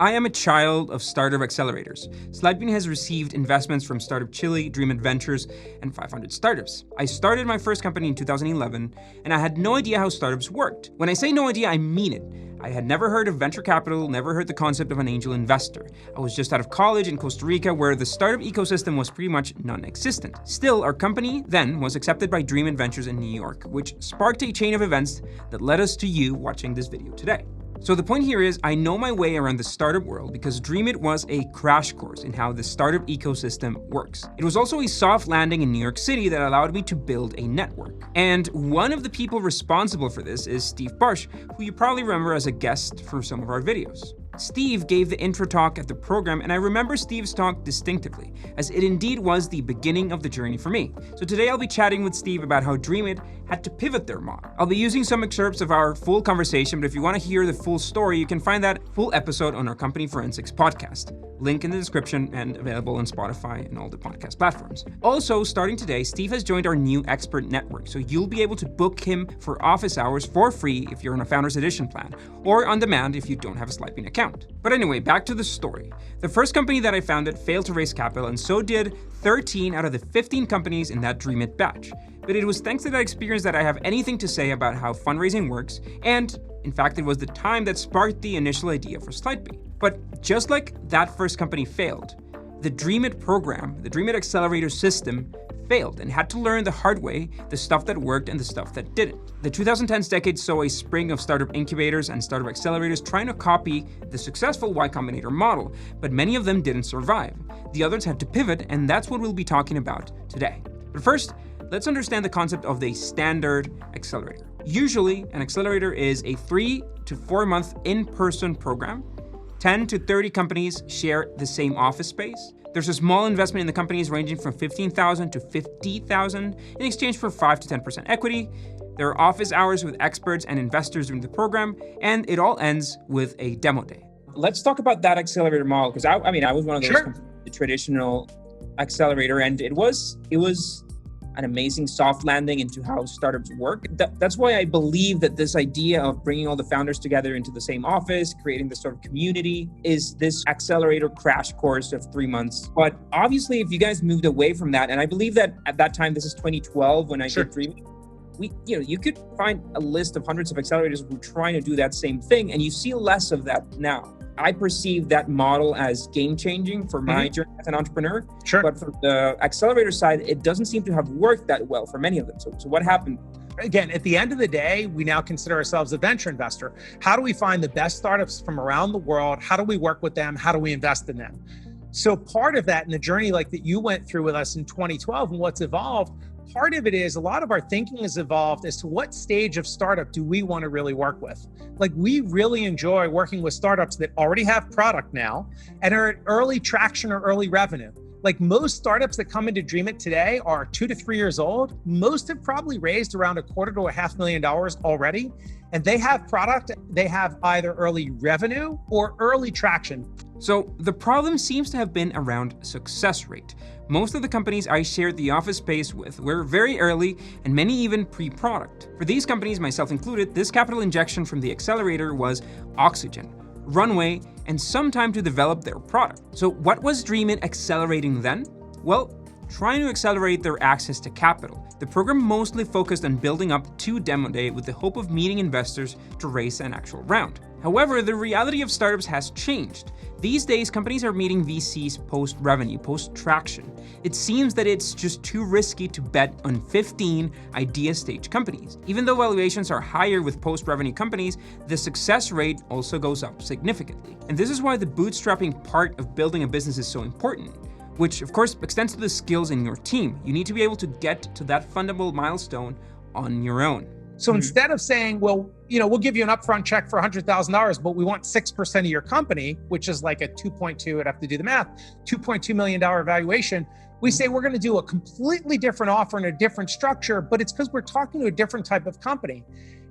I am a child of Startup Accelerators. Slidebean has received investments from Startup Chile, DreamIt Ventures, and 500 startups. I started my first company in 2011, and I had no idea how startups worked. When I say no idea, I mean it. I had never heard of venture capital, never heard the concept of an angel investor. I was just out of college in Costa Rica, where the startup ecosystem was pretty much non-existent. Still, our company then was accepted by DreamIt Ventures in New York, which sparked a chain of events that led us to you watching this video today. So the point here is, I know my way around the startup world because DreamIt was a crash course in how the startup ecosystem works. It was also a soft landing in New York City that allowed me to build a network. And one of the people responsible for this is Steve Barsh, who you probably remember as a guest for some of our videos. Steve gave the intro talk at the program, and I remember Steve's talk distinctively, as it indeed was the beginning of the journey for me. So today I'll be chatting with Steve about how DreamIt had to pivot their model. I'll be using some excerpts of our full conversation, but if you want to hear the full story, you can find that full episode on our Company Forensics podcast. Link in the description and available on Spotify and all the podcast platforms. Also, starting today, Steve has joined our new expert network, so you'll be able to book him for office hours for free if you're on a Founders Edition plan, or on demand if you don't have a Slidebean account. But anyway, back to the story. The first company that I founded failed to raise capital, and so did 13 out of the 15 companies in that DreamIt batch. But it was thanks to that experience that I have anything to say about how fundraising works, and in fact, it was the time that sparked the initial idea for Slidebean. But just like that first company failed, the DreamIt program, the DreamIt Accelerator system, failed and had to learn the hard way the stuff that worked and the stuff that didn't. The 2010s decade saw a spring of startup incubators and startup accelerators trying to copy the successful Y Combinator model, but many of them didn't survive. The others had to pivot, and that's what we'll be talking about today. But first, let's understand the concept of the standard accelerator. Usually, an accelerator is a 3 to 4 month in-person program. 10 to 30 companies share the same office space. There's a small investment in the companies ranging from $15,000 to $50,000 in exchange for 5 to 10% equity. There are office hours with experts and investors during the program, and it all ends with a demo day. Let's talk about that accelerator model, because I was one of those the traditional accelerator, and it was an amazing soft landing into how startups work. That's why I believe that this idea of bringing all the founders together into the same office, creating this sort of community, is this accelerator crash course of 3 months. But obviously, if you guys moved away from that, and I believe that at that time, this is 2012 when I did DreamIt, you could find a list of hundreds of accelerators who were trying to do that same thing, and you see less of that now. I perceive that model as game-changing for my journey as an entrepreneur. But from the accelerator side, it doesn't seem to have worked that well for many of them. So what happened? Again, at the end of the day, we now consider ourselves a venture investor. How do we find the best startups from around the world? How do we work with them? How do we invest in them? So part of that in the journey like that you went through with us in 2012 and what's evolved, part of it is a lot of our thinking has evolved as to what stage of startup do we want to really work with. Like, we really enjoy working with startups that already have product now and are at early traction or early revenue. Like, most startups that come into DreamIt today are 2 to 3 years old. Most have probably raised around $250,000 to $500,000 already. And they have product, they have either early revenue or early traction. So the problem seems to have been around success rate. Most of the companies I shared the office space with were very early, and many even pre-product. For these companies, myself included, this capital injection from the accelerator was oxygen, runway, and some time to develop their product. So what was DreamIt accelerating then? Well, trying to accelerate their access to capital. The program mostly focused on building up to demo day with the hope of meeting investors to raise an actual round. However, the reality of startups has changed. These days, companies are meeting VCs post-revenue, post-traction. It seems that it's just too risky to bet on 15 idea stage companies. Even though valuations are higher with post-revenue companies, the success rate also goes up significantly. And this is why the bootstrapping part of building a business is so important, which of course extends to the skills in your team. You need to be able to get to that fundamental milestone on your own. So instead of saying, well, we'll give you an upfront check for $100,000, but we want 6% of your company, which is like a 2.2, I'd have to do the math, $2.2 million valuation, we say we're going to do a completely different offer and a different structure, but it's because we're talking to a different type of company.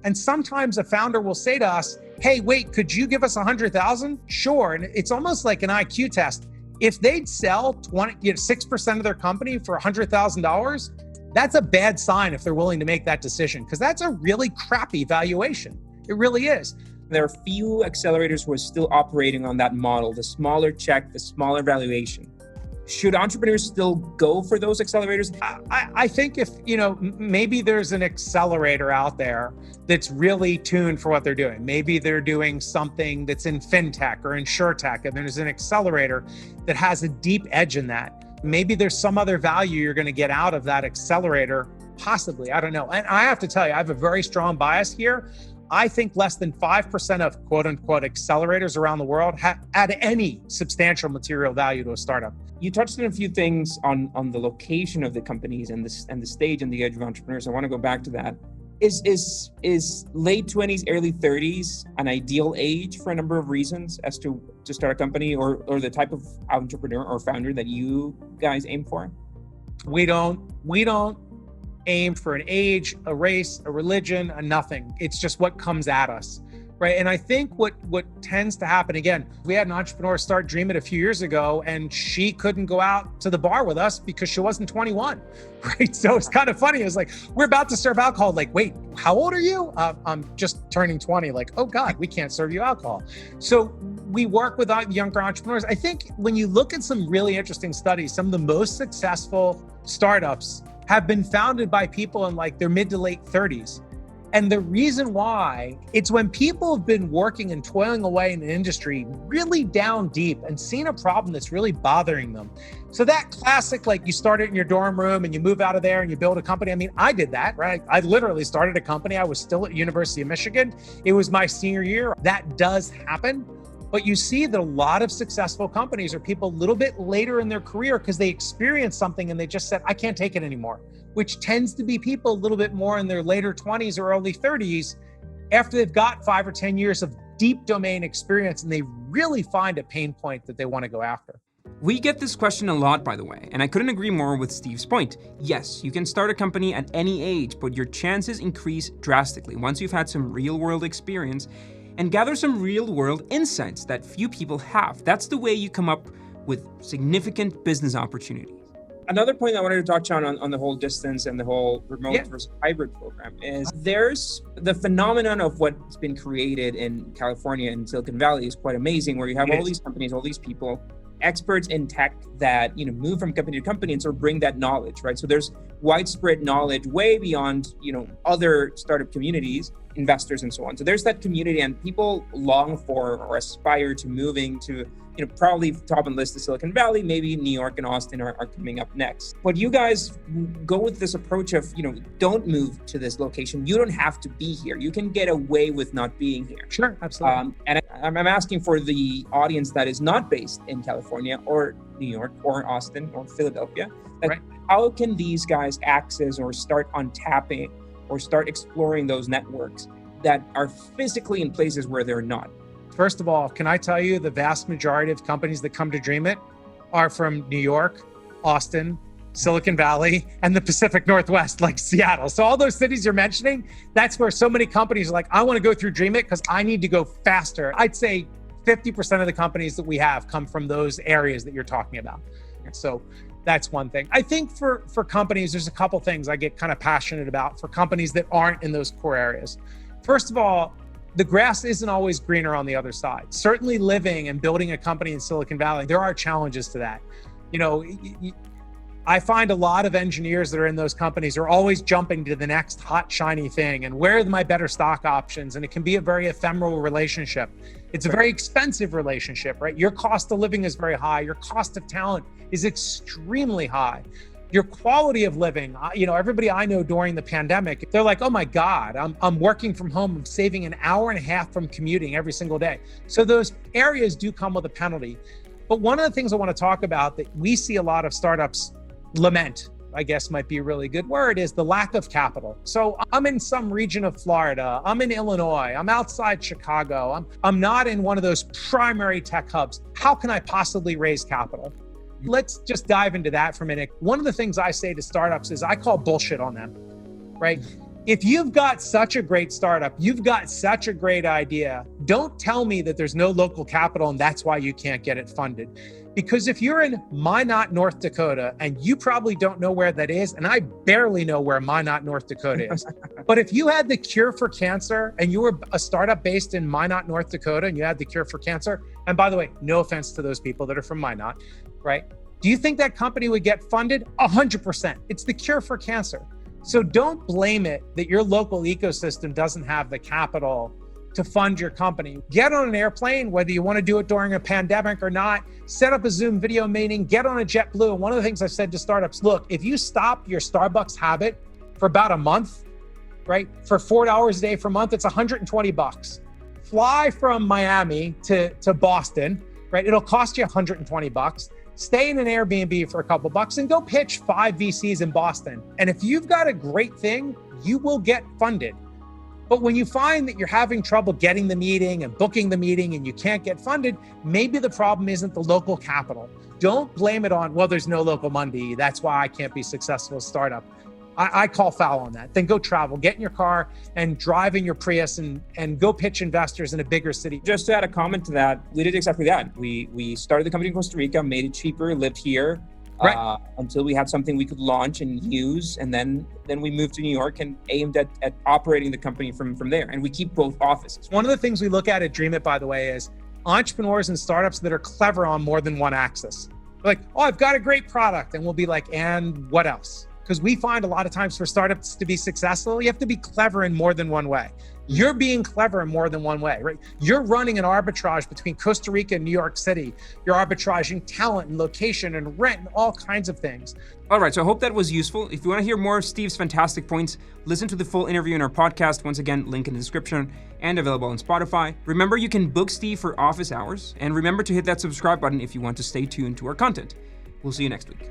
And sometimes a founder will say to us, hey, wait, could you give us 100,000? Sure. And it's almost like an IQ test. If they'd sell 6% of their company for $100,000, that's a bad sign if they're willing to make that decision, because that's a really crappy valuation. It really is. There are few accelerators who are still operating on that model, the smaller check, the smaller valuation. Should entrepreneurs still go for those accelerators? I think if, maybe there's an accelerator out there that's really tuned for what they're doing. Maybe they're doing something that's in fintech or insurtech, and there's an accelerator that has a deep edge in that. Maybe there's some other value you're going to get out of that accelerator, possibly. I don't know. And I have to tell you, I have a very strong bias here. I think less than 5% of quote unquote accelerators around the world add any substantial material value to a startup. You touched on a few things on the location of the companies and the stage and the age of entrepreneurs. I want to go back to that. Is late 20s, early 30s an ideal age for a number of reasons as to start a company or the type of entrepreneur or founder that you guys aim for? We don't aim for an age, a race, a religion, a nothing. It's just what comes at us, right? And I think what tends to happen, again, we had an entrepreneur start DreamIt a few years ago, and she couldn't go out to the bar with us because she wasn't 21, right? So it's kind of funny. It was like, we're about to serve alcohol. Like, wait, how old are you? I'm just turning 20. Like, oh God, we can't serve you alcohol. So we work with younger entrepreneurs. I think when you look at some really interesting studies, some of the most successful startups have been founded by people in like their mid to late 30s. And the reason why, it's when people have been working and toiling away in an industry really down deep and seen a problem that's really bothering them. So that classic, like you start it in your dorm room and you move out of there and you build a company. I mean, I did that, right? I literally started a company. I was still at University of Michigan. It was my senior year. That does happen. But you see that a lot of successful companies are people a little bit later in their career because they experienced something and they just said, I can't take it anymore, which tends to be people a little bit more in their later 20s or early 30s after they've got 5 or 10 years of deep domain experience and they really find a pain point that they want to go after. We get this question a lot, by the way, and I couldn't agree more with Steve's point. Yes, you can start a company at any age, but your chances increase drastically once you've had some real-world experience and gather some real-world insights that few people have. That's the way you come up with significant business opportunities. Another point I wanted to touch on the whole distance and the whole remote versus hybrid program is there's the phenomenon of what's been created in California and Silicon Valley is quite amazing, where you have all these companies, all these people, experts in tech that move from company to company and sort of bring that knowledge, right? So there's widespread knowledge way beyond other startup communities, investors and so on. So there's that community, and people long for or aspire to moving to probably top on the list of Silicon Valley, maybe New York and Austin are coming up next. But you guys go with this approach of, don't move to this location. You don't have to be here. You can get away with not being here. Sure, absolutely. And I'm asking for the audience that is not based in California or New York or Austin or Philadelphia, how can these guys access or start untapping or start exploring those networks that are physically in places where they're not? First of all, can I tell you the vast majority of companies that come to DreamIt are from New York, Austin, Silicon Valley, and the Pacific Northwest, like Seattle. So all those cities you're mentioning, that's where so many companies are like, I want to go through DreamIt because I need to go faster. I'd say 50% of the companies that we have come from those areas that you're talking about. So that's one thing. I think for companies, there's a couple things I get kind of passionate about for companies that aren't in those core areas. First of all, the grass isn't always greener on the other side. Certainly living and building a company in Silicon Valley, there are challenges to that. I find a lot of engineers that are in those companies are always jumping to the next hot, shiny thing. And where are my better stock options? And it can be a very ephemeral relationship. It's a very expensive relationship, right? Your cost of living is very high. Your cost of talent is extremely high. Your quality of living, everybody I know during the pandemic, they're like, oh my God, I'm working from home. I'm saving an hour and a half from commuting every single day. So those areas do come with a penalty. But one of the things I want to talk about that we see a lot of startups lament, I guess might be a really good word, is the lack of capital. So I'm in some region of Florida, I'm in Illinois, I'm outside Chicago, I'm not in one of those primary tech hubs. How can I possibly raise capital? Let's just dive into that for a minute. One of the things I say to startups is I call bullshit on them, right? If you've got such a great startup, you've got such a great idea, don't tell me that there's no local capital and that's why you can't get it funded. Because if you're in Minot, North Dakota, and you probably don't know where that is, and I barely know where Minot, North Dakota is, but if you had the cure for cancer and you were a startup based in Minot, North Dakota, and you had the cure for cancer, and by the way, no offense to those people that are from Minot, right? Do you think that company would get funded? 100%. It's the cure for cancer. So don't blame it that your local ecosystem doesn't have the capital to fund your company. Get on an airplane, whether you want to do it during a pandemic or not, set up a Zoom video meeting, get on a JetBlue. And one of the things I've said to startups, look, if you stop your Starbucks habit for about a month, right? For $4 a day for a month, it's $120. Fly from Miami to Boston, right? It'll cost you $120. Stay in an Airbnb for a couple bucks and go pitch 5 VCs in Boston. And if you've got a great thing, you will get funded. But when you find that you're having trouble getting the meeting and booking the meeting and you can't get funded, maybe the problem isn't the local capital. Don't blame it on, well, there's no local money. That's why I can't be successful as a startup. I call foul on that. Then go travel, get in your car and drive in your Prius and go pitch investors in a bigger city. Just to add a comment to that, we did exactly that. We started the company in Costa Rica, made it cheaper, lived here right. Until we had something we could launch and use. And then we moved to New York and aimed at operating the company from there. And we keep both offices. One of the things we look at DreamIt, by the way, is entrepreneurs and startups that are clever on more than one axis. Like, oh, I've got a great product. And we'll be like, and what else? Because we find a lot of times for startups to be successful, you have to be clever in more than one way. You're being clever in more than one way, right? You're running an arbitrage between Costa Rica and New York City. You're arbitraging talent and location and rent and all kinds of things. All right, so I hope that was useful. If you want to hear more of Steve's fantastic points, listen to the full interview in our podcast. Once again, link in the description and available on Spotify. Remember, you can book Steve for office hours. And remember to hit that subscribe button if you want to stay tuned to our content. We'll see you next week.